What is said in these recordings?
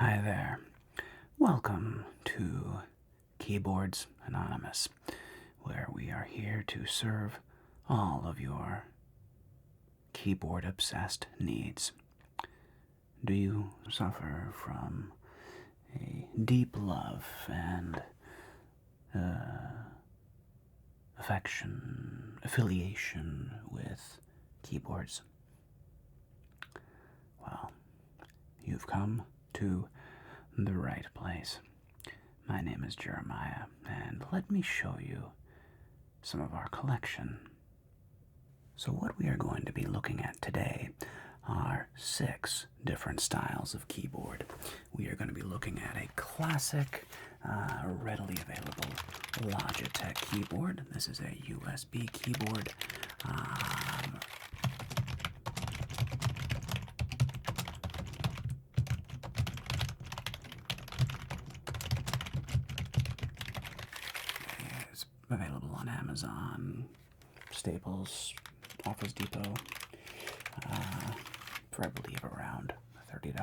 Hi there. Welcome to Keyboards Anonymous, where we are here to serve all of your keyboard-obsessed needs. Do you suffer from a deep love and affiliation with keyboards? Well, you've come to the right place. My name is Jeremiah, and let me show you some of our collection. So what we are going to be looking at today are 6 different styles of keyboard. We are going to be looking at a classic, readily available Logitech keyboard. This is a USB keyboard. It's available on Amazon, Staples, Office Depot, for I believe around $30.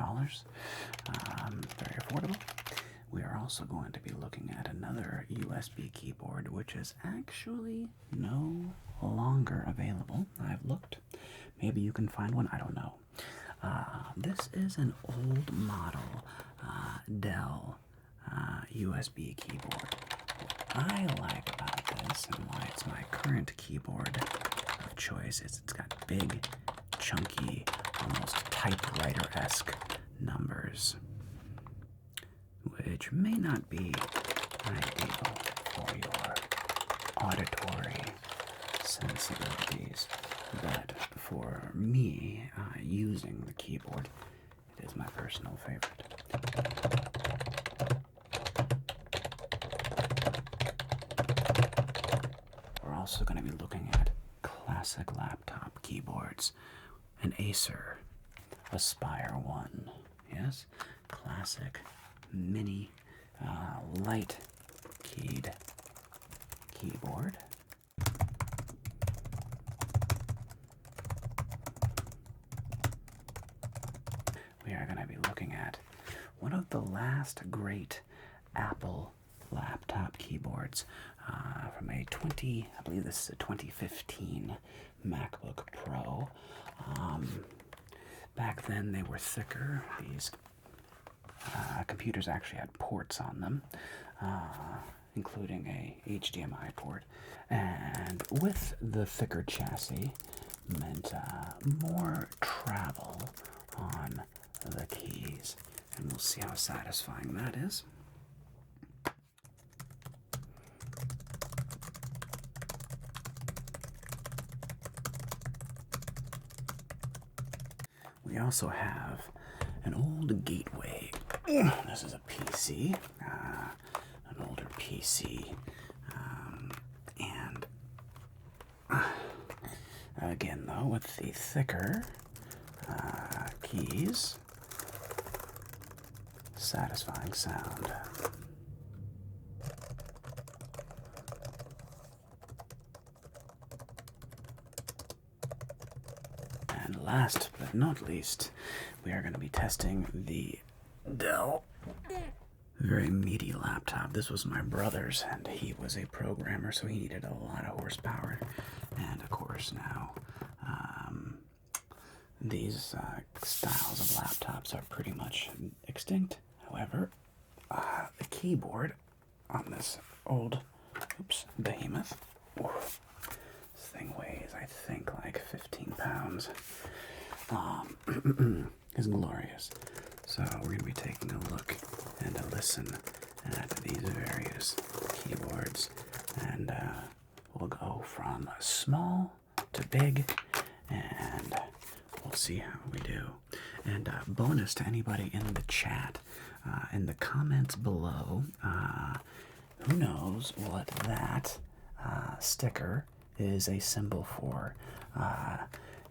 Very affordable. We are also going to be looking at another USB keyboard, which is actually no longer available. I've looked. Maybe you can find one. I don't know. This is an old model Dell USB keyboard. What I like about this and why it's my current keyboard of choice is it's got big, chunky, almost typewriter-esque numbers, which may not be ideal for your auditory sensibilities, but for me, using the keyboard, it is my personal favorite. We're also going to be looking at classic laptop keyboards. An Acer Aspire 1. Yes, classic, mini, light keyed keyboard. We are going to be looking at one of the last great Apple laptop keyboards from a I believe this is a 2015 MacBook Pro. Back then they were thicker. These computers actually had ports on them, including a HDMI port. And with the thicker chassis meant more travel on the keys. And we'll see how satisfying that is. We also have an old Gateway. This is a PC, an older PC, and again though with the thicker keys, satisfying sound. And last but not least, we are going to be testing the Dell very meaty laptop. This was my brother's, and he was a programmer, so he needed a lot of horsepower. And of course now, these styles of laptops are pretty much extinct. However, the keyboard on this old, behemoth, this thing weighs, I think, like 15 pounds, is glorious. So we're going to be taking a look and a listen at these various keyboards, and we'll go from small to big, and we'll see how we do. And bonus to anybody in the chat, in the comments below, who knows what that sticker is a symbol for?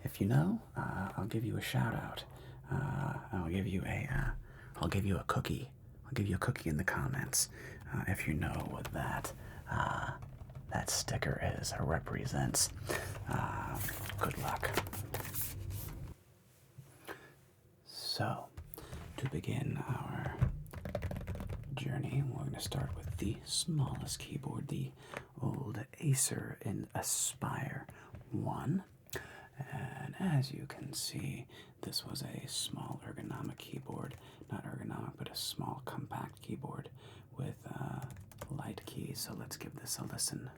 If you know, I'll give you a shout out. I'll give you a cookie. I'll give you a cookie in the comments if you know what that sticker is or represents. Good luck. So, to begin our journey, we're going to start with the smallest keyboard, the old Acer Aspire 1. And as you can see, this was a small ergonomic keyboard. Not ergonomic, but a small compact keyboard with light keys. So let's give this a listen.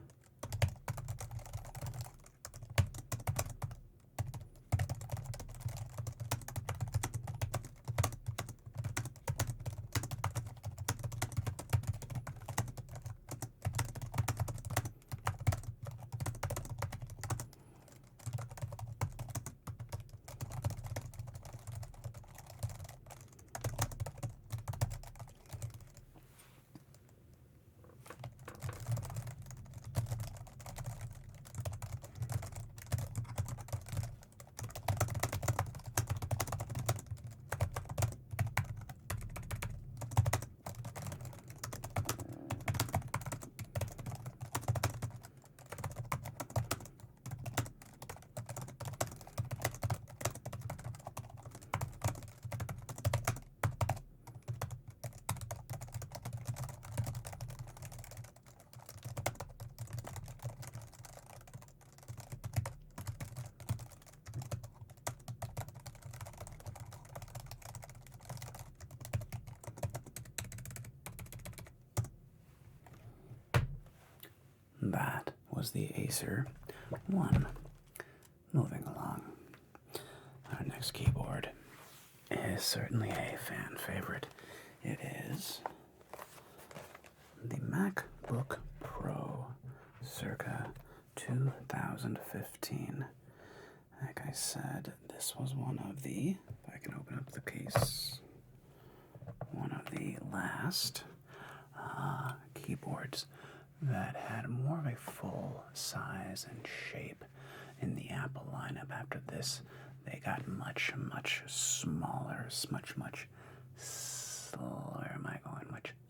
That was the Acer 1. Moving along, our next keyboard is certainly a fan favorite. It is the MacBook Pro circa 2015. Like I said, this was one of the, if I can open up the case, one of the last keyboards that had more of a full size and shape in the Apple lineup. After this, they got much, much smaller, much much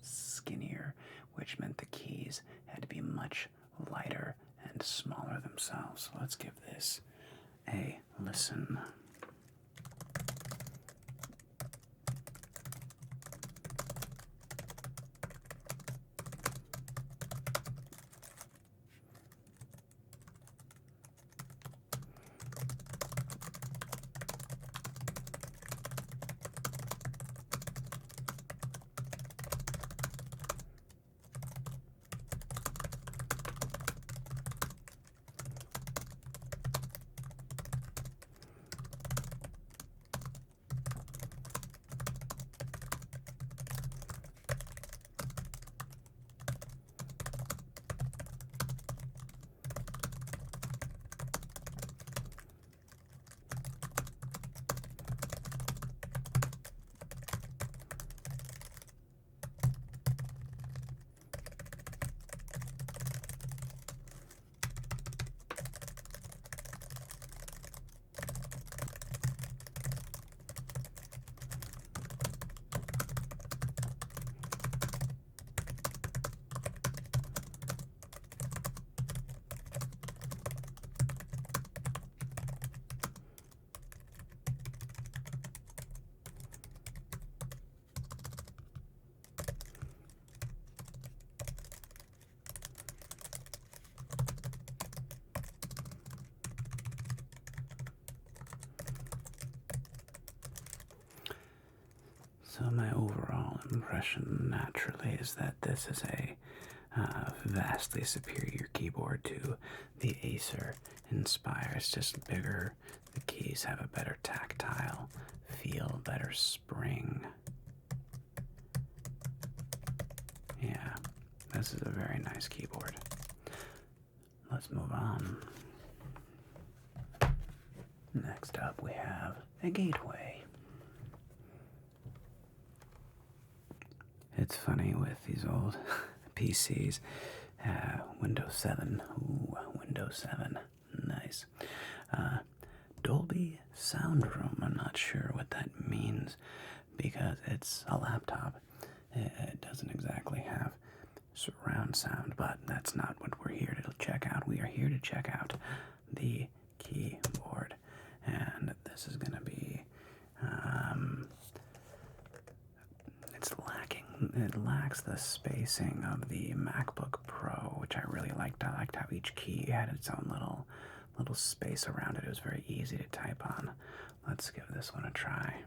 skinnier, which meant the keys had to be much lighter and smaller themselves. So let's give this a listen. So my overall impression, naturally, is that this is a vastly superior keyboard to the Acer Aspire. It's just bigger. The keys have a better tactile feel, better spring. Yeah, this is a very nice keyboard. Let's move on. Next up, we have a Gateway. It's funny with these old PCs. Windows 7. Ooh, Windows 7. Nice. Dolby Sound Room. I'm not sure what that means because it's a laptop. It doesn't exactly have surround sound, but that's not what we're here to check out. We are here to check out the keyboard. And this is going to be it lacks the spacing of the MacBook Pro, which I really liked. I liked how each key had its own little space around it. It was very easy to type on. Let's give this one a try.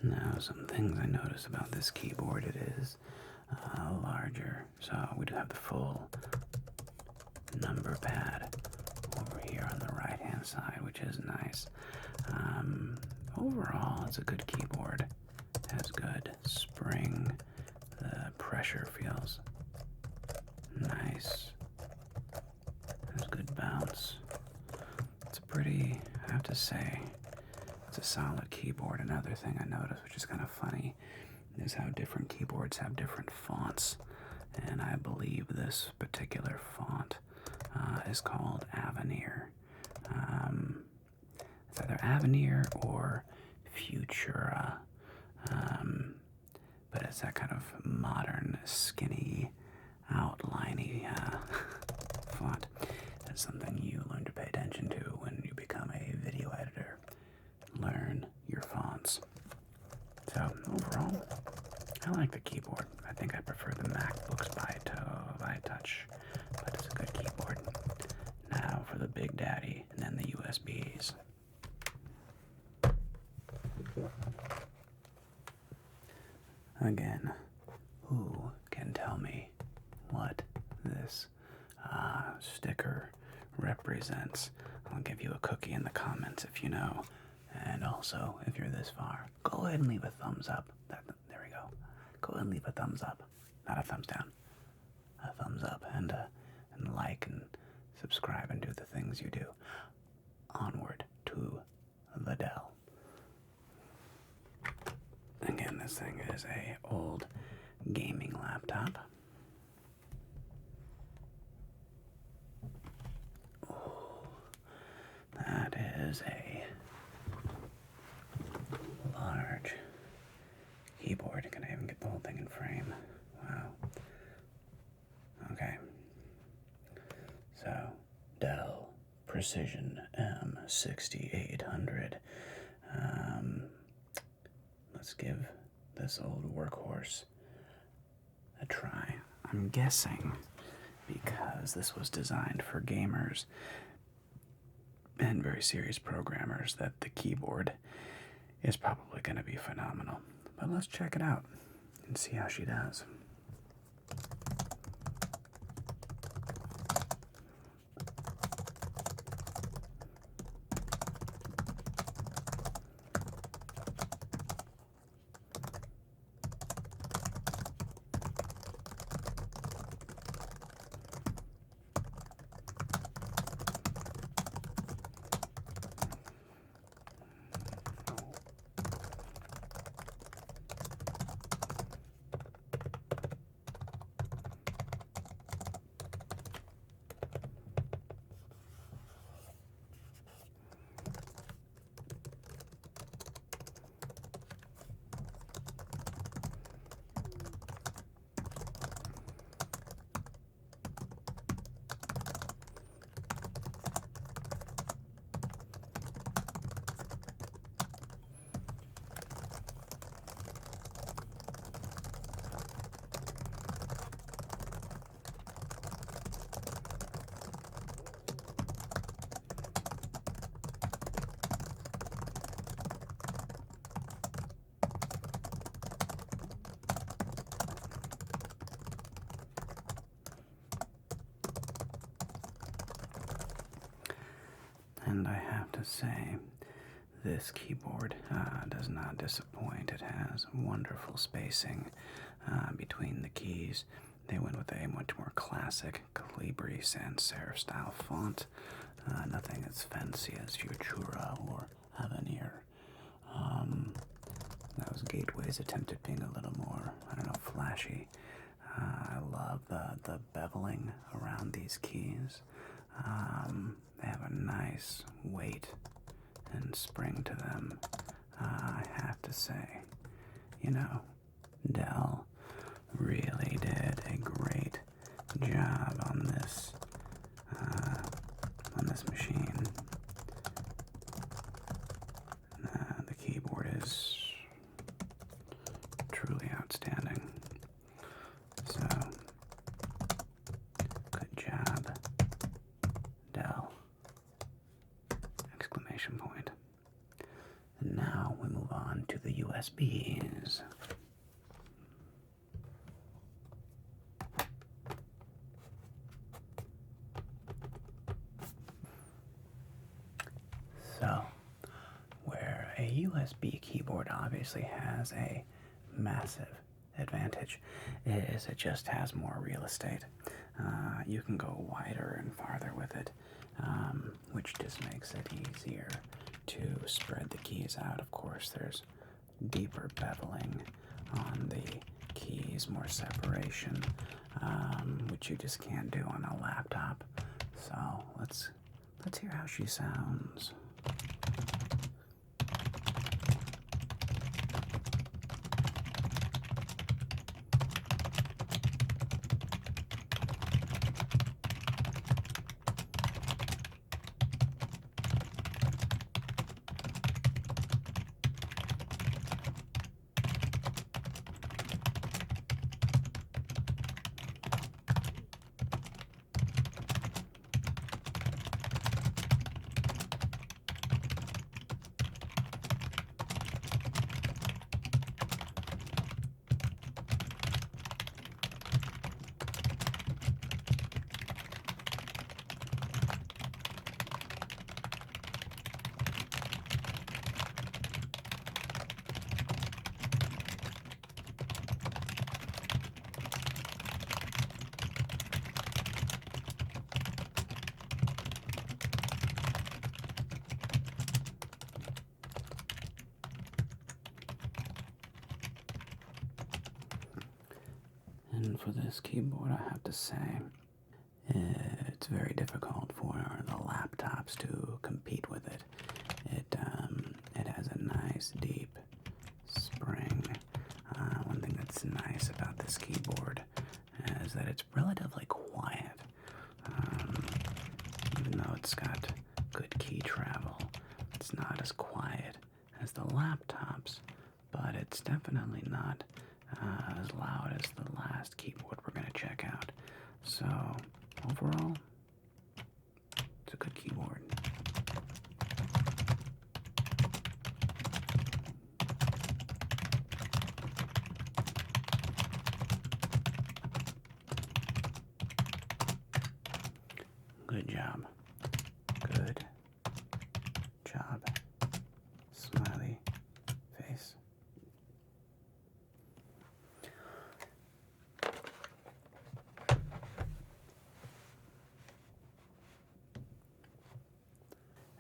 Now, some things I notice about this keyboard, it is larger. So we do have the full number pad over here on the right hand side, which is nice. Overall, it's a good keyboard. It has good spring. The pressure feels nice. There's good bounce. It's a pretty, I have to say, it's a solid keyboard. Another thing I noticed, which is kind of funny, is how different keyboards have different fonts. And I believe this particular font is called Avenir. It's either Avenir or Futura. But it's that kind of modern, skinny, outliney font. That's something you learn to pay attention to when you become a video editor. Learn your fonts. So overall, I like the keyboard. I think I prefer the MacBooks by touch, but it's a good keyboard. Now for the Big Daddy and then the USBs. Again, who can tell me what this sticker represents? I'll give you a cookie in the comments if you know. And also, if you're this far, go ahead and leave a thumbs up. There we go. Go ahead and leave a thumbs up. Not a thumbs down. A thumbs up. And like and subscribe and do the things you do. Onward to the Dell. Again, this thing is a old gaming laptop. Oh, that is a large keyboard. Can I even get the whole thing in frame? Wow. Okay. So, Dell Precision M6800. Let's give this old workhorse a try. I'm guessing because this was designed for gamers and very serious programmers that the keyboard is probably going to be phenomenal. But let's check it out and see how she does. And I have to say, this keyboard does not disappoint. It has wonderful spacing between the keys. They went with a much more classic Calibri sans serif style font. Nothing as fancy as Futura or Avenir. Those gateways attempted being a little more, I don't know, flashy. I love the beveling around these keys. They have a nice weight and spring to them. I have to say, you know, Dell really did a great job on this machine. The keyboard is truly outstanding. So, good job, Dell! Exclamation point. And now we move on to the USBs. So, where a USB keyboard obviously has a massive advantage is it just has more real estate. You can go wider and farther with it, which just makes it easier to spread the keys out. Of course, there's deeper beveling on the keys, more separation, which you just can't do on a laptop. So let's hear how she sounds. And for this keyboard, I have to say, it's very difficult for the laptops to compete with it. It has a nice deep spring. One thing that's nice about this keyboard is that it's relatively quiet. Even though it's got good key travel, it's not as quiet as the laptops, but it's definitely not as loud as the last keyboard we're going to check out. So, overall, it's a good keyboard. Good job. Good job. Smiley face.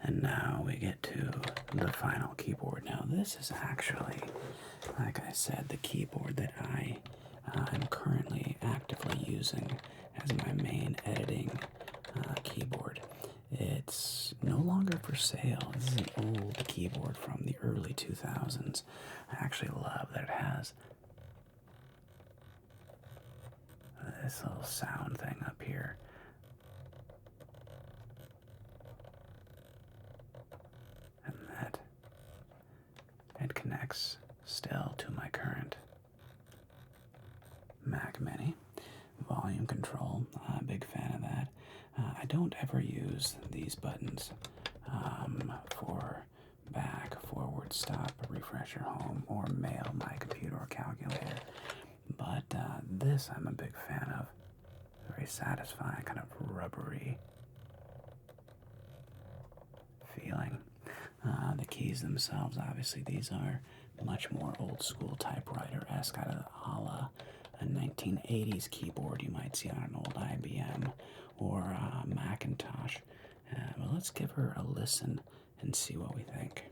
And now we get to the final keyboard. Now this is actually, like I said, the keyboard that I am currently actively using as my main editing keyboard. It's no longer for sale. This is an old keyboard from the early 2000s. I actually love that it has this little sound thing up here. And that it connects still to my current Mac Mini. Volume control, big fan of that. I don't ever use these buttons for back, forward, stop, refresh your home, or mail my computer or calculator. But this I'm a big fan of. Very satisfying, kind of rubbery feeling. The keys themselves, obviously, these are much more old school typewriter-esque, out of a la a 1980s keyboard you might see on an old IBM or Macintosh. Well, let's give her a listen and see what we think.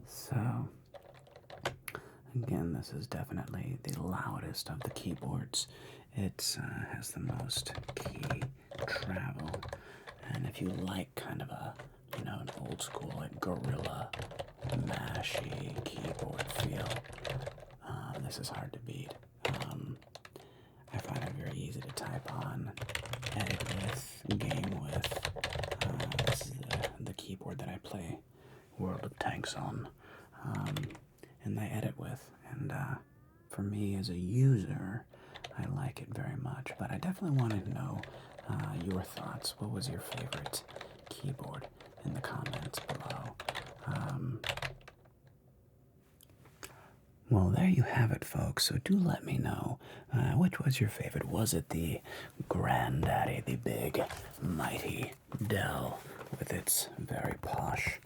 So, again, this is definitely the loudest of the keyboards. It has the most key travel, and if you like kind of a, an old school, like Gorilla, mashy keyboard feel, this is hard to beat. I find it very easy to type on, edit with, game with. This is the keyboard that I play World of Tanks on, and I edit with. And for me as a user, I like it very much. But I definitely wanted to know your thoughts. What was your favorite keyboard in the comments below? Well, there you have it, folks. So do let me know, which was your favorite? Was it the granddaddy, the big, mighty Dell with its very posh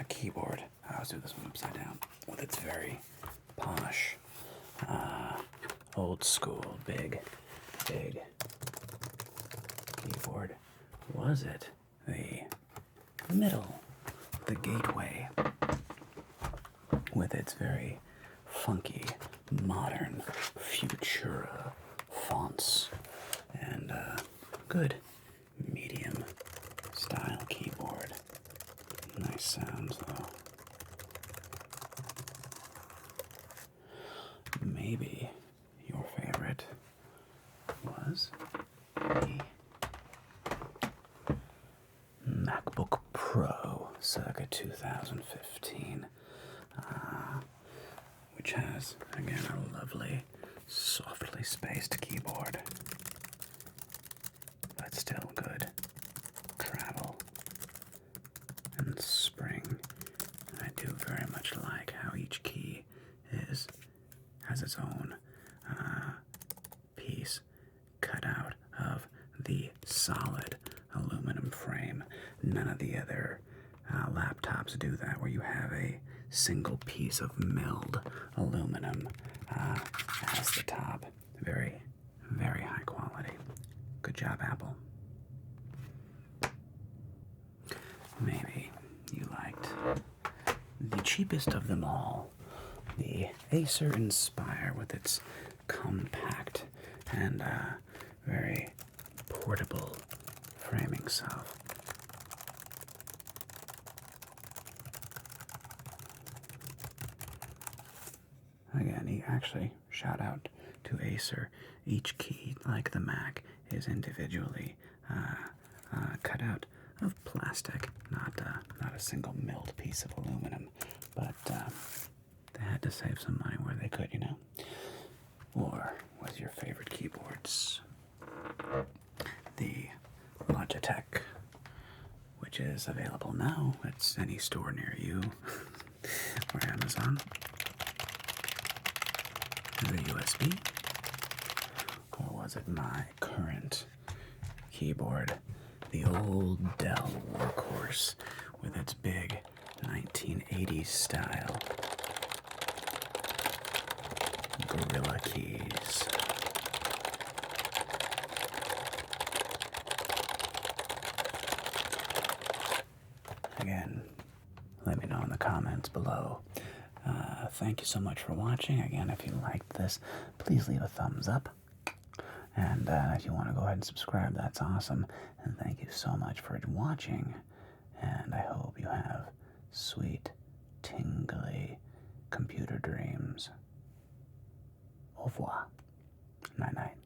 keyboard? Let's do this one upside down. With its very posh, old school, big keyboard? Was it the middle, the gateway, with its very funky, modern, Futura fonts and good medium style keyboard? Nice sounds though. Maybe your favorite was the MacBook Pro circa 2015, which has, again, a lovely, softly spaced keyboard, but still good travel and spring. I do very much like how each key has its own piece cut out of the solid aluminum frame. None of the other laptops do that, where you have a single piece of milled aluminum as the top. Very, very high quality. Good job, Apple. Maybe you liked the cheapest of them all, the Acer Aspire, with its compact and very portable framing self. Again, actually, shout out to Acer. Each key, like the Mac, is individually cut out of plastic, not a single milled piece of aluminum. But they had to save some money where they could, Or was your favorite keyboards the Logitech, which is available now at any store near you, or Amazon, the USB? Or was it my current keyboard, the old Dell Workhorse, with its big 1980s style Gorilla keys? Again, let me know in the comments below. Thank you so much for watching. Again, if you liked this, please leave a thumbs up. And if you want to go ahead and subscribe, that's awesome. And thank you so much for watching. And I hope you have sweet, tingly computer dreams. Au revoir. Night-night.